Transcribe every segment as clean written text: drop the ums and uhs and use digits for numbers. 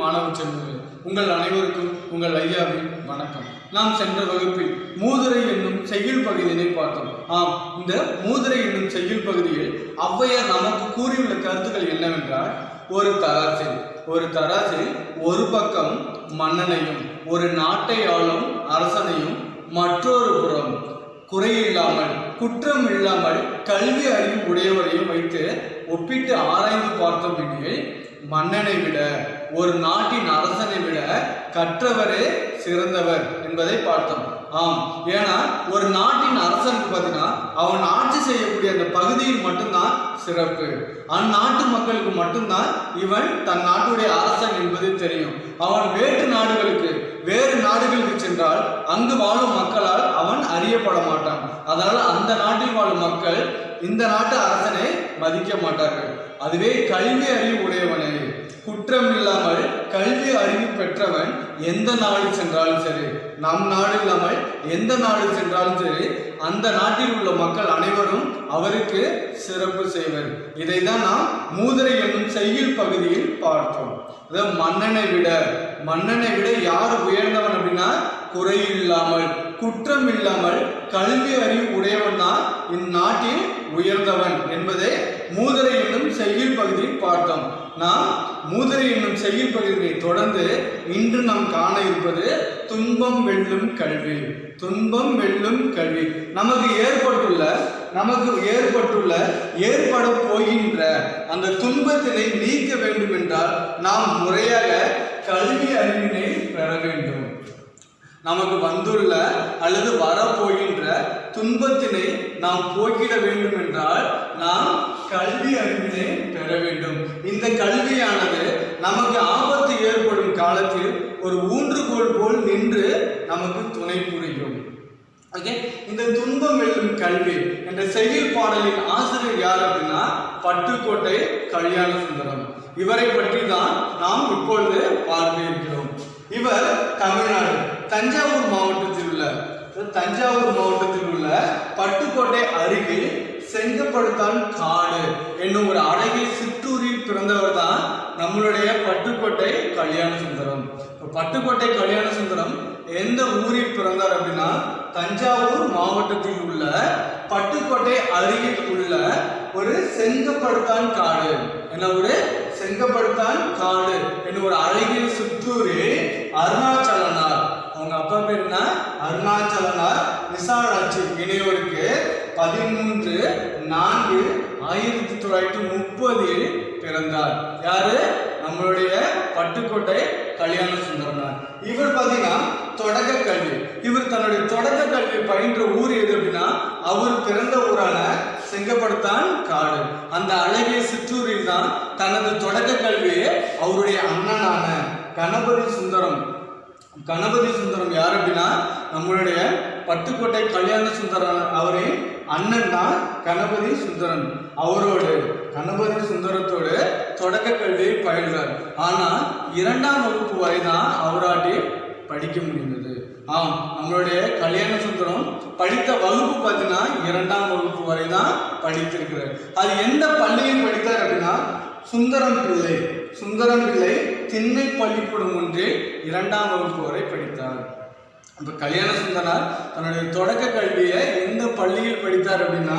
மாணவ செல்வங்களே, உங்கள் அனைவருக்கும் உங்கள் ஐயாவின் வணக்கம். நாம் சென்ற வகுப்பில் மூதுரை என்னும் செய்யுள் பகுதியினை பார்த்தோம். இந்த மூதுரை என்னும் செய்யுள் பகுதியில் ஔவையார் நமக்கு கூறியுள்ள கருத்துக்கள் என்னவென்றால், ஒரு தராசில் ஒரு பக்கம் மன்னனையும் ஒரு நாட்டை ஆளும் அரசனையும் மற்றொரு புறம் குறையில்லாமல் குற்றம் இல்லாமல் கல்வி அறிவு உடையவரையும் வைத்து ஒப்பிட்டு ஆராய்ந்து பார்த்தோம் எனில், மன்னனை விட ஒரு நாட்டின் அரசனை விட கற்றவரே சிறந்தவர் என்பதை பார்த்தோம். ஏன்னா ஒரு நாட்டின் அரசனுக்கு பார்த்தீங்கன்னா அவன் ஆட்சி செய்யக்கூடிய அந்த பகுதியில் மட்டும்தான் சிறப்பு. அந்நாட்டு மக்களுக்கு மட்டும்தான் இவன் தன் நாட்டுடைய அரசன் என்பது தெரியும். அவன் வேறு நாடுகளுக்கு சென்றால் அங்கு வாழும் மக்களால் அவன் அறியப்பட மாட்டான். அதனால அந்த நாட்டில் வாழும் மக்கள் இந்த நாட்டு அரசனை மதிக்க மாட்டார்கள். அதுவே கல்வி அறிவு உடையவனே, குற்றம் இல்லாமல் கல்வி அறிவு பெற்றவன் எந்த நாடு சென்றாலும் சரி, நம் நாடு இல்லாமல் எந்த நாடு சென்றாலும் சரி, அந்த நாட்டில் உள்ள மக்கள் அனைவரும் அவருக்கு சிறப்பு செய்வர். இதைதான் நாம் மூதுரை என்னும் செய்யுள் பகுதியில் பார்த்தோம். அதாவது மன்னனை விட யார் உயர்ந்தவன் அப்படின்னா, குறையில்லாமல் குற்றம் இல்லாமல் கல்வி அறிவு உடையவன் தான் இந்நாட்டில் உயர்ந்தவன் என்பதை மூதுரை என்னும் செய்யுள் பகுதியில் பார்த்தோம். நாம் மூதுரை என்னும் செய்யுள் பகுதியை தொடர்ந்து இன்று நாம் காண இருப்பது துன்பம் வெல்லும் கல்வி. நமக்கு ஏற்பட போகின்ற அந்த துன்பத்தினை நீக்க வேண்டும் என்றால் நாம் முறையாக கல்வி அறிவினை பெற வேண்டும். நமக்கு வந்துள்ள அல்லது வரப்போகின்ற துன்பத்தினை நாம் போக்கிட வேண்டும் என்றால் நாம் கல்வி அறிவினை பெற வேண்டும். இந்த கல்வியானது நமக்கு ஆபத்து ஏற்படும் காலத்தில் ஒரு ஊன்றுகோல் போல் நின்று நமக்கு துணை புரியும். இந்த துன்பம் வெல்லும் கல்வி என்ற செய்யுள் பாடலின் ஆசிரியர் யார் அப்படின்னா, பட்டுக்கோட்டை கல்யாண சுந்தரம். இவரை பற்றி தான் நாம் இப்பொழுது பார்க்க இருக்கிறோம். இவர் தமிழ்நாடு தஞ்சாவூர் மாவட்டத்தில் உள்ள பட்டுக்கோட்டை அருகில் செங்கப்படுத்தான் காடு என்னும் ஒரு அழகிய சிற்றூரில் பிறந்தவர் தான் நம்மளுடைய பட்டுக்கோட்டை கல்யாண சுந்தரம். பட்டுக்கோட்டை கல்யாண சுந்தரம் எந்த ஊரில் பிறந்தார் அப்படின்னா, தஞ்சாவூர் மாவட்டத்தில் உள்ள பட்டுக்கோட்டை அருகில் உள்ள ஒரு செங்கப்படுத்தான் காடு என்னும் ஒரு அழகிய சிற்றூரில் அருணாச்சலனார், அவங்க அப்பா பேர் என்ன, அருணாச்சலனார் விசாலாட்சி இணையோருக்கு 13/4/1930 பிறந்தார். யாரு? நம்மளுடைய பட்டுக்கோட்டை கல்யாண சுந்தரனார். இவர் பார்த்தீங்கன்னா தொடக்க கல்வி, இவர் தன்னுடைய தொடக்க கல்வி பயின்ற ஊர் எது அப்படின்னா, அவர் பிறந்த ஊரான செங்கப்படுத்தான் காடு. அந்த அழகிய சிற்றூரில் தான் தனது தொடக்க கல்வியை அவருடைய அண்ணனான கணபதி சுந்தரம் யார் அப்படின்னா, நம்மளுடைய பட்டுக்கோட்டை கல்யாண சுந்தரம் அவரின் அண்ணன் தான் கணபதி சுந்தரம். கணபதி சுந்தரத்தோடு தொடக்க கல்வியை பயின்றார். ஆனா 2ஆம் வகுப்பு வரை தான் அவராட்டி படிக்க முடிந்தது. நம்மளுடைய கல்யாண சுந்தரம் படித்த வகுப்பு பார்த்தீங்கன்னா 2ஆம் வகுப்பு வரை தான் படித்திருக்கிறார். அது எந்த பள்ளியில் படித்தார் அப்படின்னா, சுந்தரம் பிள்ளை திண்ணை பள்ளிக்கூடம் ஒன்றில் 2ஆம் வகுப்பு வரை படித்தார். இப்போ கல்யாண சுந்தரனார் தன்னுடைய தொடக்க கல்வியை எந்த பள்ளியில் படித்தார் அப்படின்னா,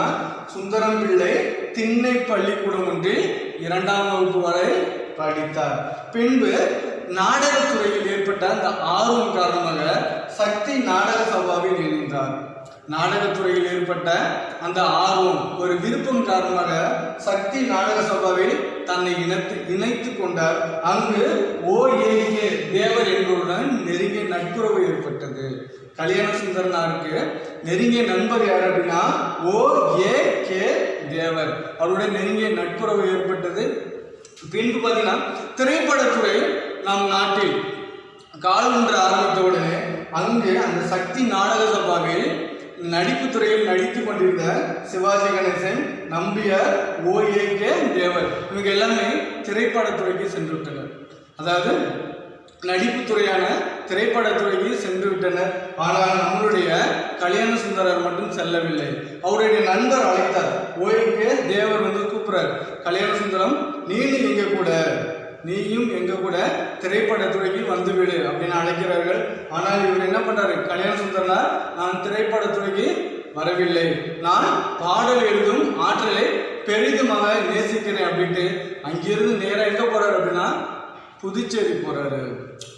சுந்தரம் பிள்ளை திண்ணை பள்ளிக்கூடம் ஒன்றில் 2ஆம் வகுப்பு வரை படித்தார். பின்பு நாடகத்துறையில் ஏற்பட்ட அந்த ஆர்வம் காரணமாக சக்தி நாடக சபாவில் இணைந்தார். நாடகத்துறையில் ஏற்பட்ட அந்த ஆர்வம், ஒரு விருப்பம் காரணமாக சக்தி நாடக சபாவில் தன்னை இணைத்து கொண்டார். அங்கு ஓஏகே தேவர் என்பவருடன் நெருங்கிய நட்புறவு ஏற்பட்டது. கல்யாண சுந்தரனாருக்கு நெருங்கிய நண்பர் யார் அப்படின்னா, ஓஏகே தேவர். அவருடைய நெருங்கிய நட்புறவு ஏற்பட்டது. பின்பு பார்த்தீங்கன்னா திரைப்படத்துறை நம் நாட்டில் கால் ஒன்று ஆரம்பித்த உடனே அங்கு அந்த சக்தி நாடக சபாவில் நடிப்பு துறையில் நடித்து கொண்டிருந்த சிவாஜி கணேசன், நம்பியார், ஓஏகே தேவர் இவங்க எல்லாமே திரைப்படத்துறைக்கு சென்று விட்டனர். அதாவது நடிப்பு துறையான திரைப்படத்துறைக்கு சென்று விட்டனர். ஆனால் நம்மளுடைய கல்யாண சுந்தரர் மட்டும் செல்லவில்லை. அவருடைய நண்பர் அழைத்தார். ஓஏகே தேவர் கூப்பிடுறார், கல்யாண சுந்தரம் நீனு எங்க கூட நீயும் எங்க கூட திரைப்படத்துறைக்கு வந்துவிடு அப்படின்னு அழைக்கிறார்கள். ஆனால் இவர் என்ன பண்றாரு, கல்யாண சுந்தரனார் நான் திரைப்படத்துறைக்கு வரவில்லை, நான் பாடல் எழுதும் ஆற்றலை பெரிதுமாக நேசிக்கிறேன் அப்படின்ட்டு அங்கிருந்து நேரம் எங்க போறாரு அப்படின்னா புதுச்சேரி போறாரு.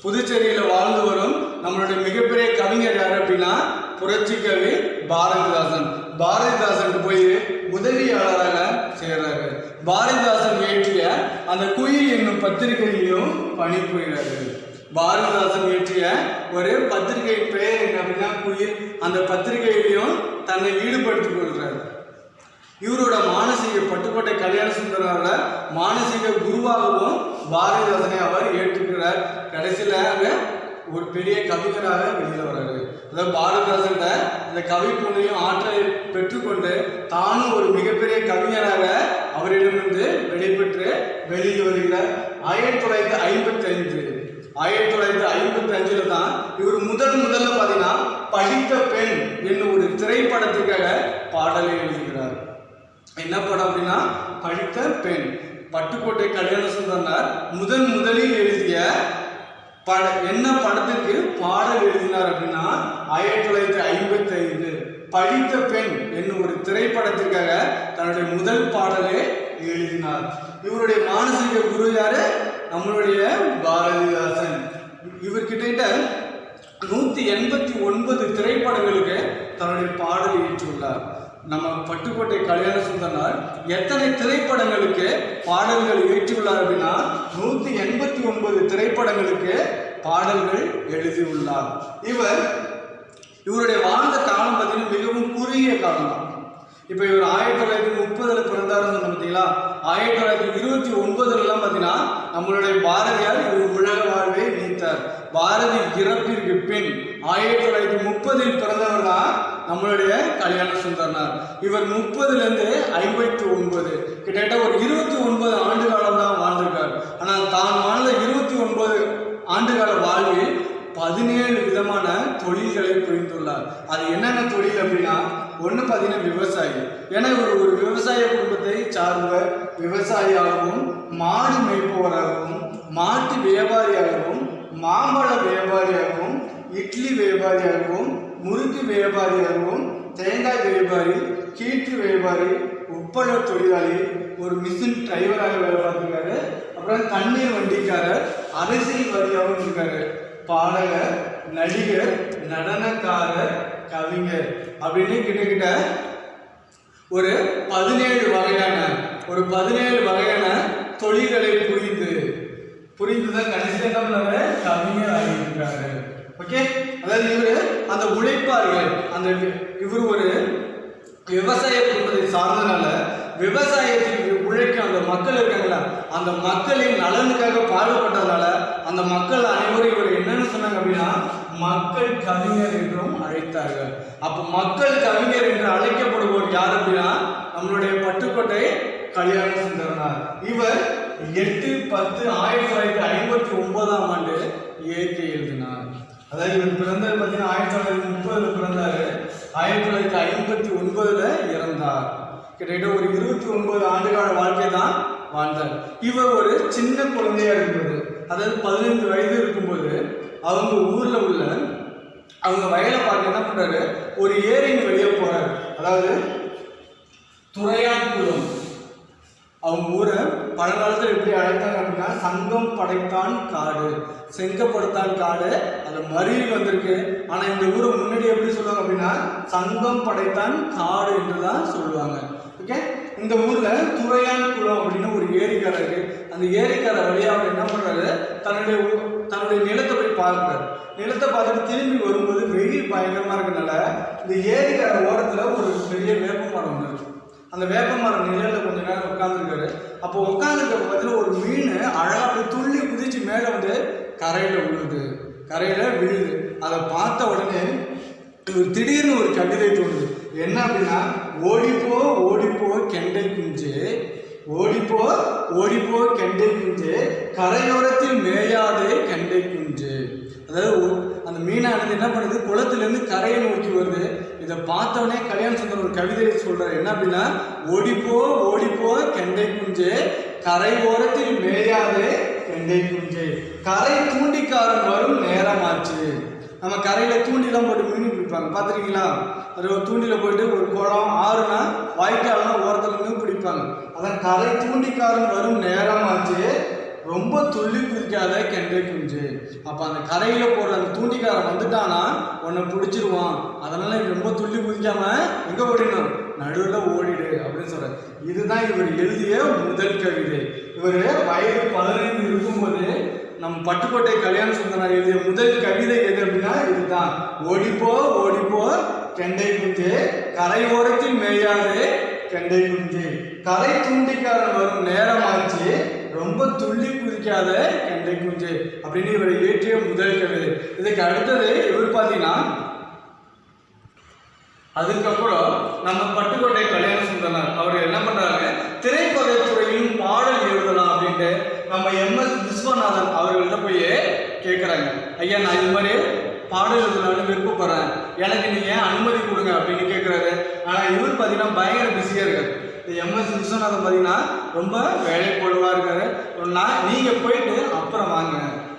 புதுச்சேரியில வாழ்ந்து வரும் நம்மளுடைய மிகப்பெரிய கவிஞர் யாரு அப்படின்னா புரட்சி கவி பாரதிதாசன். பாரதிதாசனுக்கு போய் உதவியாளராக சேர்றாரு. பாரதிதாசன் இயற்றிய அந்த குயில் என்னும் பத்திரிகையிலும் பணிபுரிகிறாரு. பாரதிதாசன் இயற்றிய ஒரு பத்திரிகை பெயர் என்ன அப்படின்னா குயில். அந்த பத்திரிகையிலையும் தன்னை ஈடுபடுத்திக் கொள்கிறார். இவரோட மானசீக பட்டுக்கோட்டை கல்யாண சுந்தரனாரோட மானசீக குருவாகவும் பாரதிதாசனை அவர் ஏற்றுக்கிறார். கடைசியில அங்க ஒரு பெரிய கவிஞராக வெளியில வர்றாரு. அதாவது பாரதிதாசன் அந்த கவிப்புனையும் ஆற்றலை பெற்றுக்கொண்டு தானும் ஒரு மிகப்பெரிய கவிஞராக அவரிடமிருந்து விடைபெற்று வெளியில் வருகிறார். 1955 தான் இவர் முதல்ல பாத்தீங்கன்னா படித்த பெண் என்னும் ஒரு திரைப்படத்துக்காக பாடலை எழுதுகிறார். என்ன படம் அப்படின்னா படித்த பெண். பட்டுக்கோட்டை கல்யாண சுந்தரனார் முதலில் எழுதிய என்ன படத்திற்கு பாடல் எழுதினார் அப்படின்னா 1955 படித்த பெண் என்னும் ஒரு திரைப்படத்திற்காக தன்னுடைய முதல் பாடலை எழுதினார். இவருடைய மானசீக குரு யாரு, நம்மளுடைய பாரதிதாசன். இவர்கிட்ட 189 திரைப்படங்களுக்கு தன்னுடைய பாடல் இயற்றியுள்ளார். நம்ம பட்டுக்கோட்டை கல்யாண சுந்தரனார் எத்தனை திரைப்படங்களுக்கு பாடல்கள் இயற்றியுள்ளார் அப்படின்னா 189 திரைப்படங்களுக்கு பாடல்கள் எழுதியுள்ளார். இவருடைய வாழ்ந்த காலம் பார்த்தீங்கன்னா மிகவும் குறுகிய காலம் தான். இப்போ இவர் 1930 பிறந்தாருன்னு சொன்ன பார்த்தீங்களா, 1929 பார்த்தீங்கன்னா நம்மளுடைய பாரதியார் இவர் உலக வாழ்வை நீத்தார். பாரதி இறப்பிற்கு பின் 1930 பிறந்தவர் தான் நம்மளுடைய கல்யாண சுந்தரனார். இவர் 30லேருந்து 59 கிட்டத்தட்ட ஒரு 29 ஆண்டு காலம் தான் வாழ்ந்திருக்கார். ஆனால் தான் வாழ்ந்த 29 ஆண்டுகால வாழ்வில் 17 விதமான தொழில்களை புரிந்துள்ளார். அது என்னென்ன தொழில் அப்படின்னா, ஒன்று பார்த்தீங்கன்னா விவசாயி. ஏன்னா இவர் ஒரு விவசாய குடும்பத்தை சார்ந்த விவசாயியாகவும், மாடு மேய்ப்பவராகவும், மாட்டு வியாபாரியாகவும், மாம்பழ வியாபாரியாகவும், இட்லி வியாபாரியாகவும், முறுக்கு வியாபாரியாகவும், தேங்காய் வியாபாரி, கீற்று வியாபாரி, உப்பள தொழிலாளி, ஒரு மிஷின் டிரைவராக வேலை பார்த்துருக்காரு. அப்புறம் தண்ணீர் வண்டிக்காரர், அரசியல்வாதியாகவும் இருக்காரு. பாடகர், நடிகர், நடனக்காரர், கவிஞர் அப்படின்னு கிட்ட ஒரு 17 வகையான தொழில்களை புரிந்துதான் கடைசியில் என்ன பண்ணாரு, கவிஞர் ஆகியிருக்காரு. ஓகே, அதாவது இவரு அந்த உழைப்பார்கள், இவர் ஒரு விவசாய குடும்பத்தை சார்ந்தனால விவசாயத்துக்கு உழைக்க அந்த மக்கள் இருக்காங்களா, அந்த மக்களின் நலனுக்காக பாடுபட்டதால அந்த மக்கள் அனைவரும் இவர் என்னன்னு சொன்னாங்க அப்படின்னா மக்கள் கவிஞர் என்றும் அழைத்தார்கள். அப்ப மக்கள் கவிஞர் என்று அழைக்கப்படுவோர் யார் அப்படின்னா நம்மளுடைய பட்டுக்கோட்டை கல்யாண சுந்தரனார். இவர் 8/10/1959 இயற்கை எழுதினார். அதாவது இவர் பிறந்தது பார்த்தீங்கன்னா 1930 பிறந்தாரு, 1959 இறந்தார். கிட்டத்தட்ட ஒரு 29 ஆண்டுகால வாழ்க்கை தான் வாழ்ந்தார். இவர் ஒரு சின்ன குழந்தையா இருக்கும்போது, அதாவது 15 வயது இருக்கும்போது அவங்க ஊர்ல உள்ள அவங்க வயலை பார்க்க என்ன பண்றாரு, ஒரு ஏரியின் வெளியே போறாரு. அதாவது துறையான்குளம், அவங்க ஊரை பழங்காலத்தில் எப்படி அழைத்தாங்க அப்படின்னா சங்கம் படைத்தான் காடு, செங்கப்படுத்தான் காடு, அது மறியல் வந்திருக்கு. ஆனா இந்த ஊரை முன்னாடி எப்படி சொல்லுவாங்க அப்படின்னா சங்கம் படைத்தான் காடு என்றுதான் சொல்லுவாங்க. ஓகே, இந்த ஊர்ல துறையான்குளம் அப்படின்னு ஒரு ஏரிக்கார இருக்கு. அந்த ஏரிக்கார வழியா அவர் என்ன பண்றாரு, தன்னுடைய நிலத்தை போய் பார்க்கிறாரு. நிலத்தை பார்த்துட்டு திரும்பி வரும்போது வெயில் பயங்கரமா இருக்கனால இந்த ஏரிக்கார ஓரத்துல ஒரு பெரிய வேப்ப மரம் ஒன்று இருக்கு. அந்த வேப்ப மரம் நிழல்ல கொஞ்ச நேரம் உட்காந்துருக்காரு. அப்போ உட்காந்துருக்க பக்கத்துல ஒரு மீன் அழகா போய் துள்ளி குதிச்சு மேல வந்து கரையில விழுது. அதை பார்த்த உடனே திடீர்னு ஒரு கவிதை தோணுது. என்ன அப்படின்னா, ஓடிப்போ ஓடிப்போ கெண்டை குஞ்சு, ஓடிப்போ கெண்டை குஞ்சு, கரையோரத்தில் மேயாதே கெண்டை குஞ்சு. அதாவது அந்த மீனானது என்ன பண்ணுது, குளத்திலிருந்து கரையை நோக்கி வருது. இதை பார்த்தவொடனே கல்யாண சுந்தரம் ஒரு கவிதையை சொல்றாரு. என்ன அப்படின்னா, ஓடிப்போ கெண்டை குஞ்சு, கரை ஓரத்தில் மேயாதே கெண்டை குஞ்சே. கரை தூண்டிக்காரன் வரும் நேரமாச்சு. நம்ம கரையில தூண்டிலாம் போட்டு மீன் பிடிப்பாங்க, பார்த்துருக்கீங்களா? அது ஒரு தூண்டில போயிட்டு ஒரு குளம் ஆறுனா வாய்க்கால்னா ஓரத்துல மீன் பிடிப்பாங்க. அதான் கரை தூண்டிக்காரன் வரும் நேரமாச்சு, ரொம்ப துள்ளி குதிக்காத கெண்டை குஞ்சு. அப்ப அந்த கரையில போற அந்த தூண்டிக்காரன் வந்துட்டானா உன்னை பிடிச்சிருவான். அதனால ரொம்ப துள்ளி குதிக்காம எங்க ஓடிடணும், நடுவில் ஓடிடு அப்படின்னு சொல்ற. இதுதான் இவர் எழுதிய முதல் கவிதை. இவர் வயது 15 இருக்கும்போது நம்ம பட்டுக்கோட்டை கல்யாண சுந்தரனார் எழுதிய முதல் கவிதை எது அப்படின்னா இதுதான். ஓடிப்போ ஓடிப்போ கெண்டை குஞ்சு, கரை ஓரத்தில் மேயாது கெண்டை குஞ்சு, கரை தூண்டிக்காரன் வரும் நேரமாச்சு, ரொம்ப துள்ளி குதிக்காத கெண்டை குஞ்சு அப்படின்னு இவர் இயற்றிய முதல் கவிதை. இதுக்கு அடுத்தது இவர் பார்த்தீங்கன்னா அதுக்கப்புறம் நம்ம பட்டுக்கோட்டை கல்யாண சுந்தரனார் அவர் என்ன பண்றாங்க, திரைப்படத்துறையிலும் பாடல் எழுதலாம் அப்படின்ட்டு நம்ம MS விஸ்வநாதன் அவர்கள்ட்ட போய் கேட்குறாங்க. ஐயா, நான் இது மாதிரி பாடல் எழுதலான்னு விருப்பப்படுறேன், எனக்கு நீங்க அனுமதி கொடுங்க அப்படின்னு கேட்குறாரு. ஆனால் இவர் பார்த்தீங்கன்னா பயங்கர பிஸியாக இருக்காரு. MS விஸ்வநாதன் பார்த்தீங்கன்னா ரொம்ப வேலை போடுவா இருக்காரு. நீங்க போயிட்டு அப்புறம் வாங்க.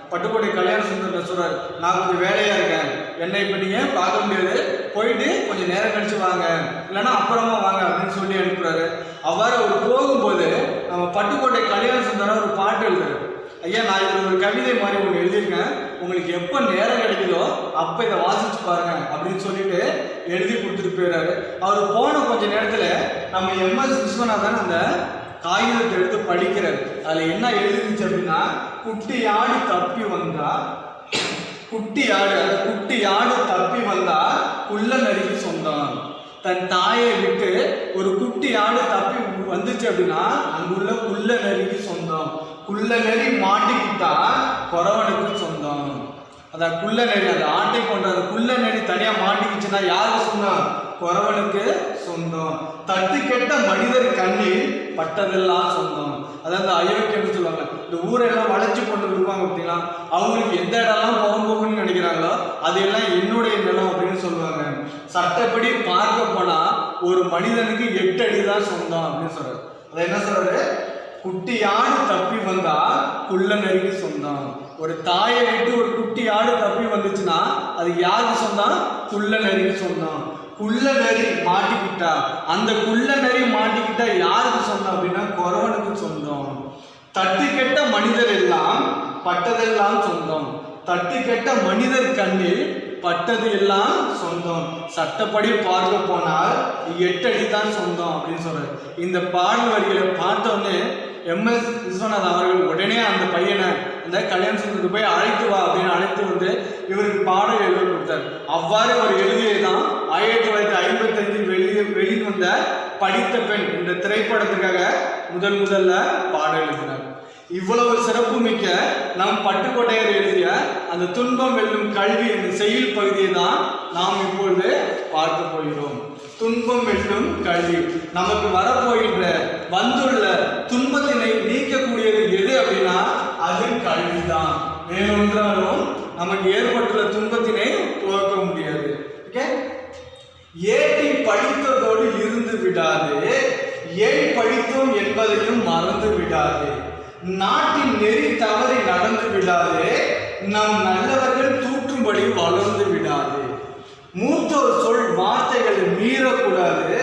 பட்டுக்கோட்டை கல்யாண சுந்தரன் சொல்றாரு, நான் கொஞ்சம் வேலையா இருக்கேன், என்னை இப்ப நீங்க பார்க்க முடியாது, போயிட்டு கொஞ்சம் நேரம் கழிச்சு வாங்க, இல்லைன்னா அப்புறமா வாங்க அப்படின்னு சொல்லி அனுப்புறாரு. அவ்வாறு அவர் போகும்போது நம்ம பட்டுக்கோட்டை கல்யாண சுந்தரன் ஒரு பாட்டு எழுதுறாரு. ஐயா, நான் இதில் ஒரு கவிதை மாதிரி ஒன்று எழுதியிருக்கேன், உங்களுக்கு எப்போ நேரம் கிடைக்குதோ அப்போ இதை வாசிச்சு பாருங்க அப்படின்னு சொல்லிட்டு எழுதி கொடுத்துட்டு போயிடுறாரு. அவர் போன கொஞ்ச நேரத்தில் நம்ம MS விஸ்வநாதன் அந்த காகிதத்தை எடுத்து படிக்கிறார். அதில் என்ன எழுதிருந்துச்சு அப்படின்னா, குட்டி ஆடு தப்பி வந்தா, குட்டி ஆடு தப்பி வந்தா குள்ள நரிக்கு சொந்தம். தன் தாயை விட்டு ஒரு குட்டி ஆடு தப்பி வந்துச்சு அப்படின்னா அங்குள்ள குள்ள நரிக்கு சொந்தம். குள்ள நரி மாட்டிக்கிட்டா குறவனுக்கு சொந்தம். அதான் குள்ள நரி, அந்த ஆட்டை கொண்ட அந்த குள்ள நரி தனியா மாட்டிக்கிச்சுன்னா யாருக்கு சொந்தம், குறவனுக்கு சொந்தம். தட்டு கெட்ட மனிதர் கண்ணில் பட்டதெல்லாம் சொந்தம். அதாவது அயோக்கியன்னு சொல்லுவாங்க, இந்த ஊரெல்லாம் வளைச்சு கொண்டு வருவாங்க அப்படின்னா அவங்களுக்கு எந்த இடம்லாம் போகும்னு நினைக்கிறாங்களோ அதெல்லாம் என்னுடைய நிலம் அப்படின்னு சொல்லுவாங்க. சட்டப்படி பார்க்க போனா ஒரு மனிதனுக்கு 8 அடி தான் சொந்தம் அப்படின்னு சொல்றாரு. அதை என்ன சொல்றாரு, குட்டி ஆடு தப்பி வந்தா குள்ள நரிக்கு சொந்தம். ஒரு தாயை விட்டு ஒரு குட்டி ஆடு தப்பி வந்துச்சுன்னா அது யாருக்கு சொந்தம், குள்ள நரிக்கு சொந்தம். குள்ள நரி மாட்டிக்கிட்டா, அந்த குள்ள நரி மாட்டிக்கிட்டா யாருக்கு சொந்தம் அப்படின்னா குறவனுக்கு சொந்தம். தட்டு கெட்ட மனிதர் எல்லாம் பட்டதெல்லாம் சொந்தம். தட்டு கெட்ட மனிதர் கண்ணில் பட்டது எல்லாம் சொந்தம். சட்டப்படி பார்க்க போனால் 8 அடி தான் சொந்தம் அப்படின்னு சொல்றாரு. இந்த பாடல் வரிகளை பார்த்தோன்னே MS விஸ்வநாதன் அவர்கள் உடனே அந்த பையனை அந்த கல்யாண சுந்தரத்துக்கு போய் அழைத்து வா அப்படின்னு அழைத்து வந்து இவருக்கு பாடல் எழுத கொடுத்தார். அவ்வாறு அவர் எழுதியதான் 1955 வெளிவந்த படித்த பெண் என்ற திரைப்படத்துக்காக முதல்ல பாடல் எழுதினார். இவ்வளவு சிறப்பு மிக்க நம் பட்டுக்கோட்டையர் எழுதிய அந்த துன்பம் வெல்லும் கல்வி என்ற செய்யுள் பகுதியை தான் நாம் இப்பொழுது பார்க்க போகிறோம். துன்பம் வெல்லும் கல்வி. நமக்கு வரப்போகின்ற வந்துள்ள துன்பத்தினை நீக்கக்கூடியது எது அப்படின்னா அது கல்விதான். வேறொன்றாலும் நமக்கு ஏற்பட்டுள்ள துன்பத்தினை துவக்க முடியாது. ஏட்டி படித்ததோடு இருந்து விடாது, ஏன் படித்தோம் என்பதையும் மறந்து விடாது, நாட்டின் நெறி தவறி நடந்து விடாது, நம் நல்லவர்கள் தூற்றும்படி வளர்ந்து விடாது, மூத்தோர் சொல் வார்த்தைகளை மீறக்கூடாது,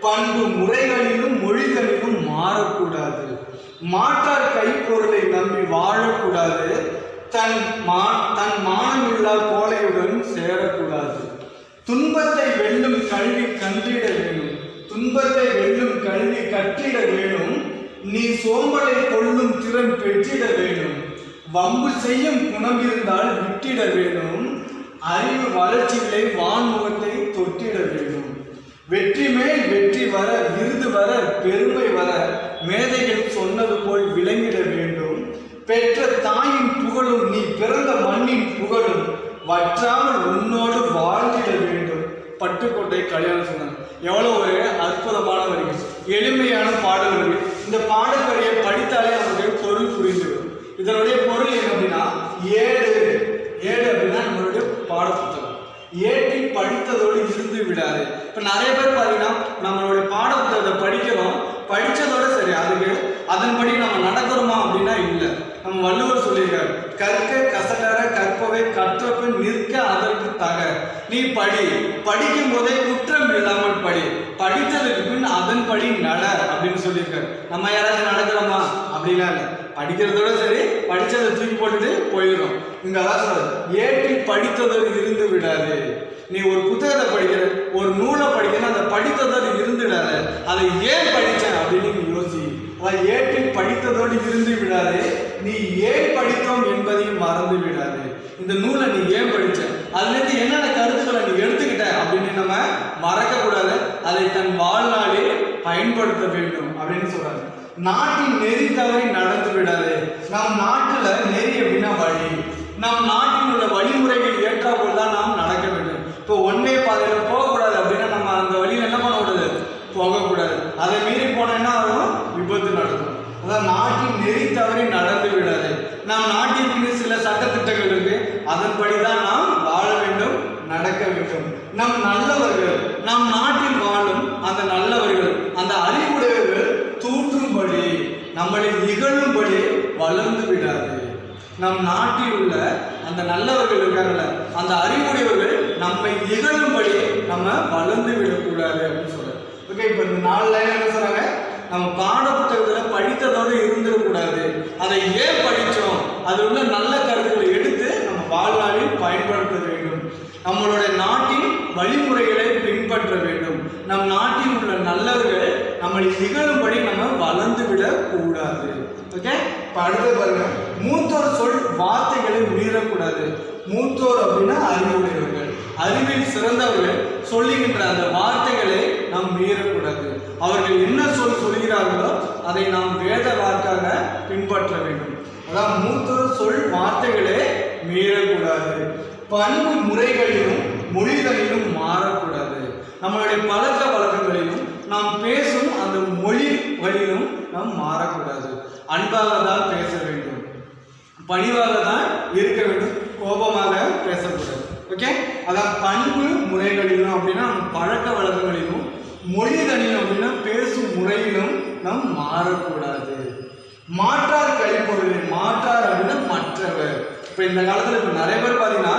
பண்பு முறைகளிலும் மொழிகளிலும் மாறக்கூடாது, மாற்றார் கைப்பொருளை நம்பி வாழக்கூடாது, தன் மானமில்லா கோலையுடன் சேரக்கூடாது, துன்பத்தை வெல்லும் கல்வி கன்றிட வேணும், துன்பத்தை வெல்லும் கல்வி கற்றிட வேணும், நீ சோம்பலை கொள்ளும் திறன் பெற்றிட வேணும், வம்பு செய்யும் குணம் இருந்தால் விட்டிட வேணும், அறிவு வளர்ச்சிகளை வான்முகத்தை தொட்டிட வேண்டும், வெற்றி மேல் வெற்றி வர விருது வர பெருமை வர மேதைகள் சொன்னது போல் விளங்கிட வேண்டும், பெற்ற தாயின் புகழும் நீ பிறந்த மண்ணின் புகழும் வற்றாமல் உன்னோடு வாழ்ந்திட வேண்டும். பட்டுக்கோட்டை கல்யாண சுந்தரன். எவ்வளவு ஒரு அற்புதமான வரிகள், எளிமையான பாடல் வரி. இந்த பாடல் வரியை படித்தாலே நம்மளுடைய பொருள் புரிந்துவிடும். இதனுடைய பொருள் என்ன அப்படின்னா, ஏடு அப்படின்னா நம்மளுடைய பாட புத்தகம். ஏட்டி படித்ததோடு இருந்து விடாது. இப்ப நிறைய பேர் பாத்தீங்கன்னா நம்மளுடைய பாட புத்தகத்தை படிக்கிறோம், படிச்சதோட சரி, அதுக்கு அதன்படி நம்ம நடக்கிறோமா அப்படின்னா இல்லை. நம்ம வள்ளுவர் சொல்லியிருக்கார், கற்க கசடர கற்பவை கற்றபின் நிற்க அதற்கு தக. நீ படிக்கும் போதே குற்றம் இல்லாமல் படி, படித்ததுக்கு பின் அதன்படி நட அப்படின்னு சொல்லியிருக்காரு. நம்ம யாராவது நடக்கிறோமா? அப்படிலாம் இல்லை. படிக்கிறதோட சரி, படிச்சதை தூக்கி போட்டுட்டு போயிடும். இங்க அதான் சொல்றது, ஏட்டில் படித்ததோடு இருந்து விடாது. நீ ஒரு புத்தகத்தை படிக்கிற, ஒரு நூலை படிக்கிற, அதை படித்ததோடு இருந்துடாத. அதை ஏன் படித்தேன் அப்படின்னு நீ யோசி. அதை ஏட்டில் படித்ததோடு இருந்து விடாது, நீ ஏன் படித்தோம் என்பதையும் மறந்து விடாது. இந்த நூலை நீ ஏன் படிச்ச, அதுல இருந்து என்னென்ன கருத்துக்களை நீ எடுத்துக்கிட்ட அப்படின்னு நம்ம மறக்க கூடாது. அதை தன் வாழ்நாளில் பயன்படுத்த வேண்டும் அப்படின்னு சொல்றாங்க. நாட்டின் நெறி தவறி நடந்து விடாது. நம் நாட்டுல நெறி அப்படின்னா வழி, நம் நாட்டில் உள்ள வழிமுறைகள் ஏற்றாப்போல் தான் நாம் நடக்க வேண்டும். இப்போ ஒன்னே பாதையில போகக்கூடாது அப்படின்னா நம்ம அந்த வழியில என்ன பண்ணக்கூடாது, போகக்கூடாது. அதை மீறி போனோம்னா அதுவும் விபத்து நடக்கும். அதான் நாட்டின் நெறி தவறி நடந்து விடாது. நம் நாட்டிற்கு சில சட்டத்திட்டங்கள் இருக்கு, அதன்படிதான் நாம் வாழ வேண்டும், நடக்க வேண்டும். நம் நல்லவர்கள், நம் நாட்டில் வாழும் அந்த நல்லவர்கள், அந்த அறிவுடையவர்கள் தூற்றும்படி, நம்மளை இகழும்படி வளர்ந்து விடாது. நம் நாட்டில் உள்ள அந்த நல்லவர்கள் இருக்காங்கல்ல, அந்த அறிவுடையவர்கள் நம்மை இகழும்படி நம்ம வளர்ந்து விடக்கூடாது அப்படின்னு சொல்றாரு. ஓகே, இப்போ இந்த 4 லைன் என்ன சொல்றாங்க, நம்ம பாட புத்தகத்துல படித்ததோடு இருந்துடக்கூடாது. அதை ஏன் படித்தோம், அது உள்ள நல்ல கருத்துக்களை எடுத்து நம்ம வாழ்நாளில் பயன்படுத்த வேண்டும். நம்மளுடைய நாட்டின் வழிமுறைகளை பின்பற்ற வேண்டும். நம் நாட்டில் உள்ள நல்லவர்கள் நம்மளை நிகழும்படி நம்ம வளர்ந்து விடக் கூடாது. ஓகே, இப்போ அடுத்து பாருங்க, மூத்தோர் சொல் வார்த்தைகளை மீறக்கூடாது. மூத்தோர் அப்படின்னா அறிவுடையவர்கள், அறிவில் சிறந்தவர்கள் சொல்லுகின்ற அந்த வார்த்தைகளை நாம் மீறக்கூடாது. அவர்கள் என்ன சொல்கிறார்களோ அதை நாம் வேத வாக்காக பின்பற்ற வேண்டும். அதான் மூத்தோர் சொல் வார்த்தைகளே மீறக்கூடாது. பண்பு முறைகளிலும் மொழிகளிலும் மாறக்கூடாது. நம்மளுடைய பழக்க வழக்கங்களிலும் நாம் பேசும் அந்த மொழிகளிலும் நாம் மாறக்கூடாது. அன்பாக தான் பேச வேண்டும், பணிவாக தான் இருக்க வேண்டும், கோபமாக பேசக்கூடாது. ஓகே, அதான் பண்பு முறைகளிலும் அப்படின்னா நம்ம பழக்க வழக்கங்களிலும், மொழிகளிலும் அப்படின்னா பேசும் முறையிலும் நாம் மாறக்கூடாது. மாற்றார் கழிப்பொருள், மாற்றார் அப்படின்னா மற்றவர். இப்போ இந்த காலத்தில் இப்போ நிறைய பேர் பார்த்தீங்கன்னா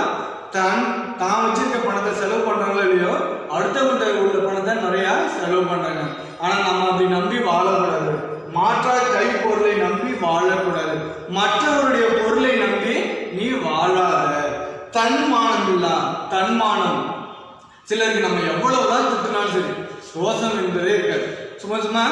தான் வச்சிருக்க பணத்தை செலவு பண்ணுறாங்களோ இல்லையோ, அடுத்தவங்க உள்ள பணத்தை நிறையா செலவு பண்ணுறாங்க. ஆனால் நம்ம அப்படி நம்பி வாழக்கூடாது. மாற்றார் கைப்பொருளை நம்பி வாழக்கூடாது. மற்றவருடைய பொருளை நம்பி நீ வாழாத. தன்மானம் இல்லா, தன்மானம். சிலருக்கு நம்ம எவ்வளவுதான் திட்டினாலும் சரி, ரோசம் என்பதே இருக்காது. சும்மா சும்மா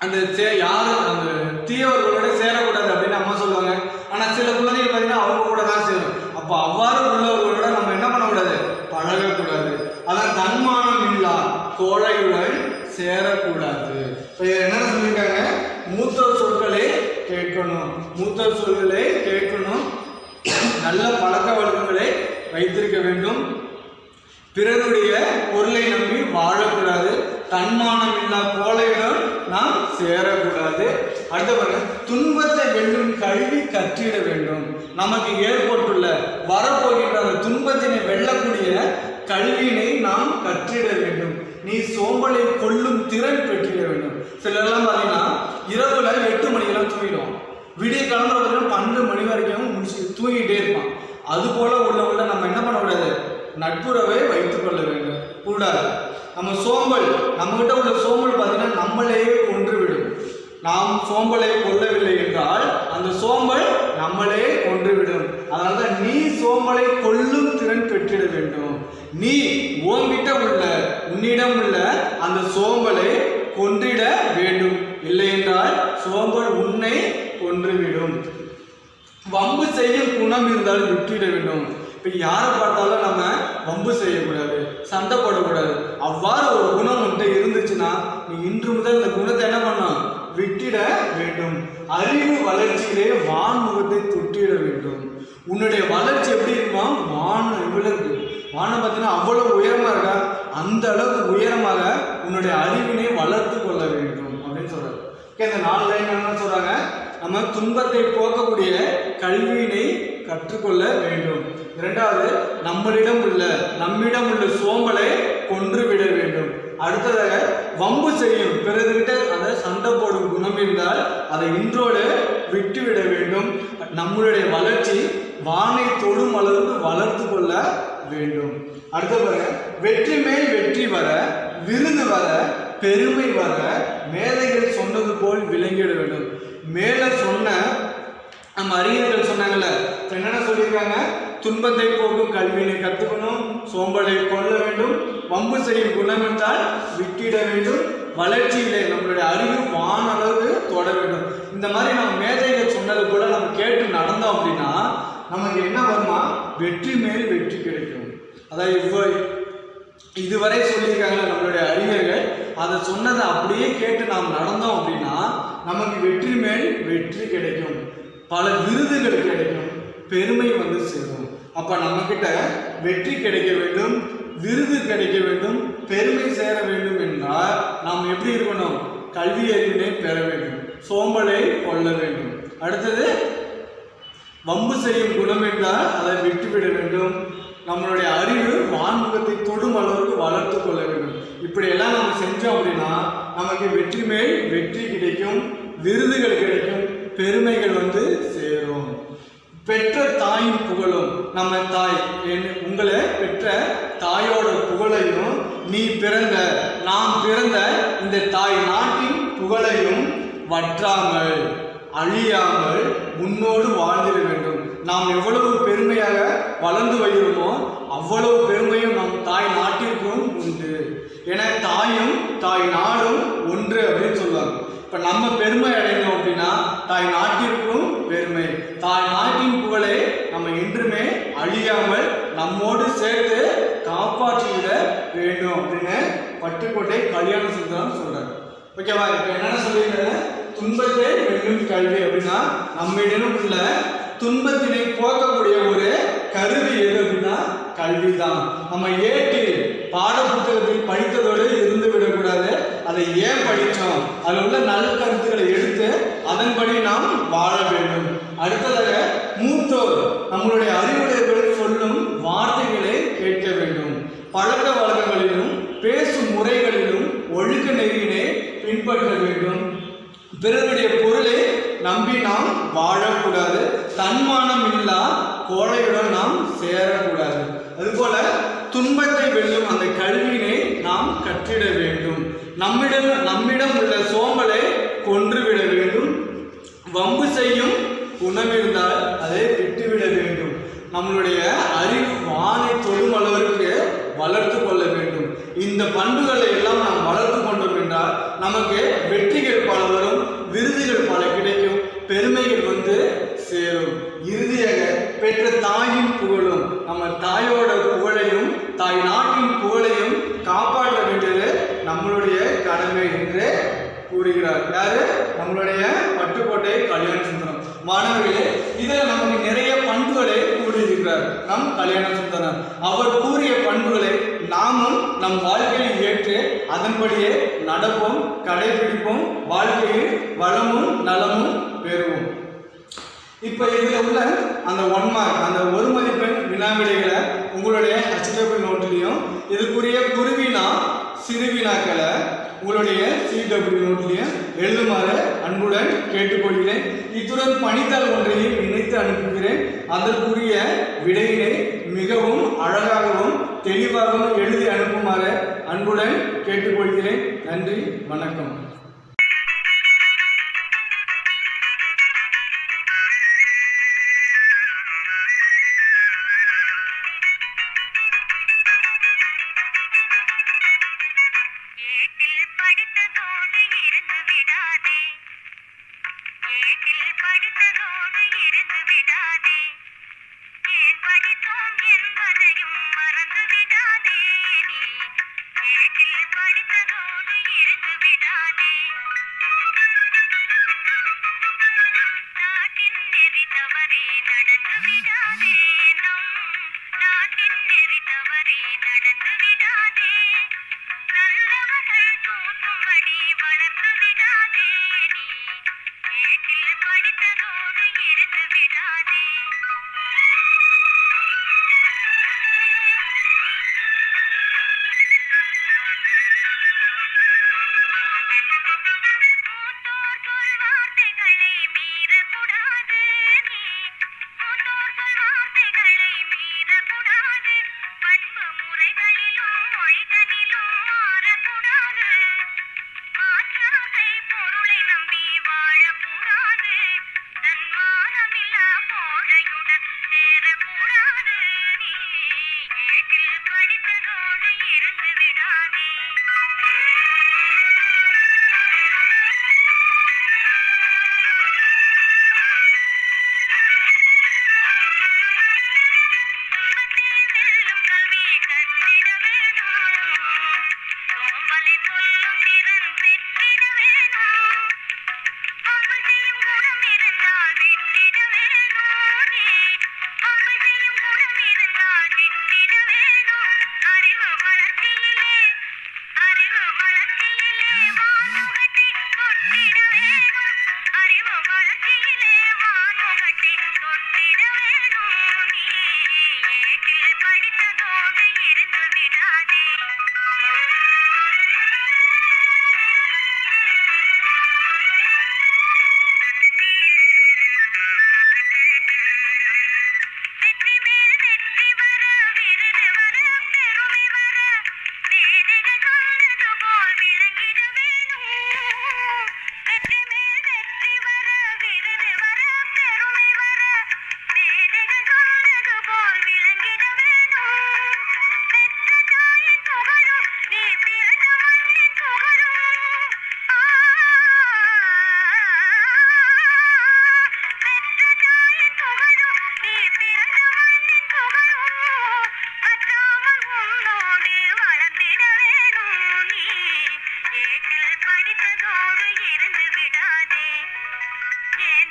அந்த யாரும் அந்த தீயவர்களோட சேரக்கூடாது அப்படின்னு அம்மா சொல்லுவாங்க. ஆனால் சில குழந்தைகள் பார்த்தீங்கன்னா அவங்க கூட தான் சேரும். அப்போ அவ்வாறு உள்ளவர்களோட நம்ம என்ன பண்ணக்கூடாது, பழகக்கூடாது. அதான் தன்மானம் இல்லா கோழையுடன் சேரக்கூடாது. இப்போ என்ன சொல்லியிருக்காங்க, மூத்தோர் சொற்களை கேட்கணும், மூத்தோர் சொல்களை கேட்கணும், நல்ல பழக்க வழக்கங்களை வைத்திருக்க வேண்டும், பிறருடைய பொருளை நம்பி வாழக்கூடாது, தன்மானம் இல்லா கோழையுடன் நாம் சேரக்கூடாது. அடுத்த பாருங்க, துன்பத்தை வெல்லும் கல்வி கற்றிட வேண்டும். நமக்கு ஏற்பட்டுள்ள வரப்போகின்ற அந்த துன்பத்தினை வெல்லக்கூடிய கல்வியினை நாம் கற்றிட வேண்டும். நீ சோம்பலை கொள்ளும் திறன் பெற்றிட வேண்டும். சிலரெல்லாம் பார்த்தீங்கன்னா இரவுல 8 மணிக்கெல்லாம் தூங்கிடும், விடிய கிளம்புற 12 மணி வரைக்கும் முடிச்சு தூங்கிட்டே இருப்பான். அது போல உள்ளவங்கள நம்ம என்ன பண்ணக்கூடாது, நட்புறவை வைத்துக் கொள்ள வேண்டும் கூடாது. நம்ம சோம்பல், நம்மகிட்ட உள்ள சோம்பல் பார்த்தீங்கன்னா நம்மளையே கொன்றுவிடும். நாம் சோம்பலை கொல்லவில்லை என்றால் அந்த சோம்பல் நம்மளே கொன்றுவிடும். அதனால தான் நீ சோம்பலை கொல்லும் திறன் பெற்றிட வேண்டும். நீ உன்னிடம் உள்ள அந்த சோம்பலை கொன்றிட வேண்டும். இல்லை என்றால் சோம்பல் உன்னை கொன்றுவிடும். வம்பு செய்யும் குணம் இருந்தால் விட்டுவிட வேண்டும். இப்போ யாரை பார்த்தாலும் நம்ம வம்பு செய்யக்கூடாது, சண்டை போடக்கூடாது. அவ்வாறு ஒரு குணம் உன்கிட்ட இருந்துச்சுன்னா நீ இன்று முதல் இந்த குணத்தை என்ன பண்ணணும், விட்டிட வேண்டும். அறிவு வளர்ச்சியிலே வான்முகத்தை தொட்டிட வேண்டும். உன்னுடைய வளர்ச்சி எப்படி இருக்குமா, இவ்வளவு வானம் பார்த்தீங்கன்னா அவ்வளவு உயரமா இருக்கா, அந்த அளவுக்கு உயரமாக உன்னுடைய அறிவினை வளர்த்து கொள்ள வேண்டும் அப்படின்னு சொல்றாரு. இந்த 4 லைன் என்ன சொல்றாங்க, நம்ம துன்பத்தை போக்கக்கூடிய கல்வியினை கற்றுக்கொள்ள வேண்டும். 2வது, நம்மிடம் உள்ள சோம்பலை கொன்றுவிட வேண்டும். அடுத்ததாக, வம்பு செய்யும் பிறர்கிட்ட அதை சண்டை போடும் குணம் இருந்தால் அதை இன்றோடு விட்டுவிட வேண்டும். நம்மளுடைய வளர்ச்சி வானை தொடும் அளவுக்கு வளர்த்து கொள்ள வேண்டும். அடுத்த பாருங்க, வெற்றி மேல் வெற்றி வர, விருது வர, பெருமை வர, மேதைகள் சொன்னது போல் விளங்கிட வேண்டும். மேல சொன்ன நம்ம அறிஞர்கள் சொன்னாங்கல்ல, என்னென்ன சொல்லியிருக்காங்க? துன்பத்தை போக்கும் கல்வியினை கற்றுக்கணும், சோம்பலை கொள்ள வேண்டும், வம்பு செய்யும் குணம் என்றால் விட்டிட வேண்டும், வளர்ச்சியிலே நம்மளுடைய அறிவு வான அளவு தொட வேண்டும். இந்த மாதிரி நம்ம மேதைகள் சொன்னது போல நம்ம கேட்டு நடந்தோம் அப்படின்னா நமக்கு என்ன வருமா? வெற்றி மேல் வெற்றி கிடைக்கும். அதாவது இதுவரை சொல்லியிருக்காங்களே நம்மளுடைய அறிஞர்கள், அதை சொன்னதை அப்படியே கேட்டு நாம் நடந்தோம் அப்படின்னா நமக்கு வெற்றி மேல் வெற்றி கிடைக்கும், பல விருதுகள் கிடைக்கும், பெருமை வந்து சேரும். அப்ப நம்ம கிட்ட வெற்றி கிடைக்க வேண்டும், விருது கிடைக்க வேண்டும், பெருமை சேர வேண்டும் என்றால் நாம் எப்படி இருக்கணும்? கல்வி அறிவினை பெற வேண்டும், சோம்பலை கொள்ள வேண்டும். அடுத்தது வம்பு செய்யும் குணம் என்றால் அதை விட்டுவிட வேண்டும், நம்மளுடைய அறிவு வான்முகத்தை தொடும் அளவுக்கு வளர்த்து கொள்ள வேண்டும். இப்படியெல்லாம் நம்ம செஞ்சோம் அப்படின்னா நமக்கு வெற்றி மேல் வெற்றி கிடைக்கும், விருதுகள் கிடைக்கும், பெருமைகள் வந்து சேரும். பெற்ற தாயின் புகழும், நம்ம தாய் உங்களை பெற்ற தாயோட புகழையும், நீ பிறந்த நாம் பிறந்த இந்த தாய் நாட்டின் புகழையும் வற்றாமல் அழியாமல் உன்னோடு வாழ்ந்திட வேண்டும். நாம் எவ்வளவு பெருமையாக வளர்ந்து வருகிறோமோ அவ்வளவு பெருமையும் நம் தாய் நாட்டிற்கும் உண்டு. ஏன்னா தாயும் தாய் நாடும் ஒன்று அப்படின்னு சொல்லுவாங்க. இப்போ நம்ம பெருமை அடைந்தோம் அப்படின்னா தாய் நாட்டிற்கும் பெருமை, தாய் நாட்டின் புகழை நம்ம என்றுமே அழியாமல் நம்மோடு சேர்த்து காப்பாற்றிவிட வேண்டும் அப்படின்னு பட்டுக்கோட்டை கல்யாண சுந்தரம் சொல்றாரு. ஓகேவா? இப்போ என்னென்ன சொல்லியிருக்காங்க? துன்பத்தை வெல்லும் கல்வி அப்படின்னா நம்மிடம் உள்ள துன்பத்தினை போக்கக்கூடிய ஒரு கருவி எது அப்படின்னா கல்விதான். நம்ம ஏட்டில் பாட புத்தகத்தில் படித்ததோடு இருந்து விடக்கூடாது, அதை ஏன் படித்தோம், அதில் உள்ள நல்ல கருத்துக்களை எடுத்து அதன்படி நாம் வாழ வேண்டும். அடுத்ததாக மூத்தோர் நம்மளுடைய அறிவுரைகள் சொல்லும் வார்த்தைகளை கேட்க வேண்டும். பழக்க வழக்கங்களிலும் பேசும் முறைகளிலும் ஒழுக்க நெறியினை பின்பற்ற வேண்டும். பிறருடைய பொருளை நம்பி நாம் வாழக்கூடாது, தன்மானம் இல்லா கோழையுடன் நாம் சேரக்கூடாது. அதுபோல துன்பத்தை வெல்லும் அந்த கல்வியினை நாம் கற்றிட வேண்டும். நம்மிடம் உள்ள சோம்பலை கொன்றுவிட வேண்டும். வம்பு செய்யும் குணம் இருந்தால் அதை விட்டுவிட வேண்டும். நம்மளுடைய அறிவு வானை தொடும் அளவிற்கு வளர்த்து கொள்ள வேண்டும். இந்த பண்புகளை எல்லாம் நாம் வளர்த்து கொண்டோம் என்றால் நமக்கு வெற்றிகள் பல வரும், விருதுகள் பல கிடைக்கும், பெருமைகள் வந்து சேரும். இறுதியாக பெற்ற தாயின் புகழும், நம்ம தாயோட புகழையும் தாய் நாட்டின் புகழையும் காப்பாற்ற வேண்டியது நம்மளுடைய கடமை என்று கூறுகிறார். யாரு? நம்மளுடைய பட்டுக்கோட்டை கல்யாண சுந்தரம். மாணவர்களே, இதில் நமக்கு நிறைய பண்புகளை கூறியிருக்கிறார் நம் கல்யாண சுந்தரம். அவர் கூறிய பண்புகளை நாமும் நம் வாழ்க்கையில் ஏற்று அதன்படியே நடப்போம், கடைபிடிப்போம், வாழ்க்கையில் வளமும் நலமும் பெறுவோம். இப்போ இதில் உள்ள அந்த 1 மார்க், அந்த ஒரு மதிப்பெண் வினாவிடைகளை உங்களுடைய HTML நோட்லையும் இதுக்குரிய குருவினா சிறுவினாக்களை உங்களுடைய CW நோட்லையும் எழுதுமாறு அன்புடன் கேட்டுக்கொள்கிறேன். இத்துடன் பணித்தாள் ஒன்றையும் இணைத்து அனுப்புகிறேன். அதற்குரிய விடையினை மிகவும் அழகாகவும் தெளிவாகவும் எழுதி அனுப்புமாறு அன்புடன் கேட்டுக்கொள்கிறேன். நன்றி, வணக்கம்.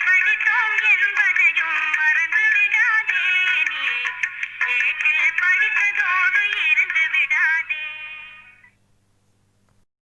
படித்தோம் என்பதையோ